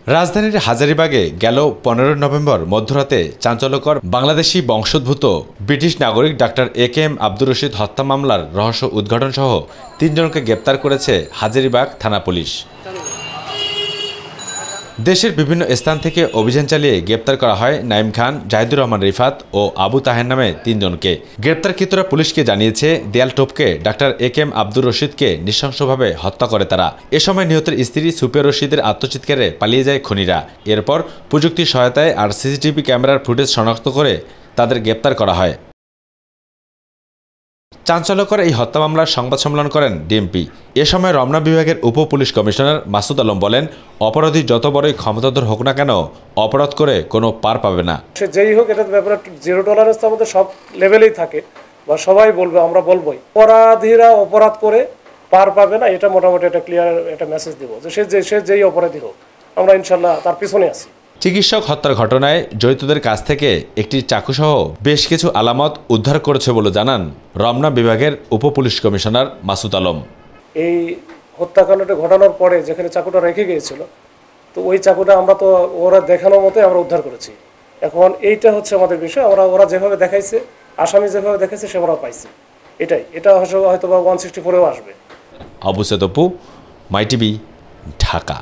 রাজধানীর হাজারীবাগে গেল 15 নভেম্বর মধ্যরাতে চাঞ্চল্যকর বাংলাদেশি বংশোদ্ভূত ব্রিটিশ নাগরিক ডাক্তার এ.কে.এম. আব্দুর রশিদ হত্যা মামলার রহস্য উদ্ঘাটন সহ 3 জনকে গ্রেপ্তার করেছে হাজারীবাগ থানা পুলিশ। দেশের বিভিন্ন স্থান থেকে অভিযান চালিয়ে গ্রেপ্তার করা হয় নাঈম খান, জাহিদুর রহমান রিফাত ও আবু তাহের নামে 3 জনকে। গ্রেপ্তারকৃতরা পুলিশকে জানিয়েছে দেয়াল টপকে ডাক্তার এ.কে.এম. আব্দুর রশিদকে নৃশংসভাবে হত্যা করে তারা। এ সময় নিহতের স্ত্রী সুপিয়া রশিদের আত্মচিৎকারে পালিয়ে যায় খুনিরা। এরপর প্রযুক্তির সহায়তায় আর সিসিটিভি ক্যামেরার ফুটেজ শনাক্ত করে তাদের গ্রেপ্তার করা হয়। চাঞ্চল্যকর এই হত্যা মামলার সংবাদ সম্মেলন করেন ডিএমপি। এ সময় রমনা বিভাগের উপ পুলিশ কমিশনার মাসুদ আলম বলেন, অপরাধী যত বড়ই ক্ষমতাধর হোক না কেন, অপরাধ করে কোনো পার পাবে না। সে যেই হোক, এটার ব্যাপারে জিরো টলারেন্স আমাদের সব লেভেলেই থাকে, বা সবাই বলবে, আমরা বলবোই অপরাধীরা অপরাধ করে পার পাবে না। এটা মোটামুটি একটা ক্লিয়ার একটা মেসেজ দিব যে সে যেই অপরাধী হোক, আমরা ইনশাল্লাহ তার পিছনে আছি। চিকিৎসক হত্যার ঘটনায় জড়িতদের কাছ থেকে একটি চাকুসহ বেশ কিছু আলামত উদ্ধার করেছে বলে জানান রমনা বিভাগের উপ পুলিশ কমিশনার মাসুদ আলম। এই হত্যাকাণ্ডটা ঘটানোর পরে যেখানে চাকুটা রেখে গিয়েছিল, তো ওই চাকুটা আমরা তো ওরা দেখানোর মতোই আমরা উদ্ধার করেছি। এখন এইটা হচ্ছে আমাদের বিষয়, ওরা যেভাবে দেখাইছে, আসামি যেভাবে দেখাইছে সেভাবে পাইছে। এটা হয়তো বা 164-এও আসবে। আবু সাদ অপু, মাই টিভি, ঢাকা।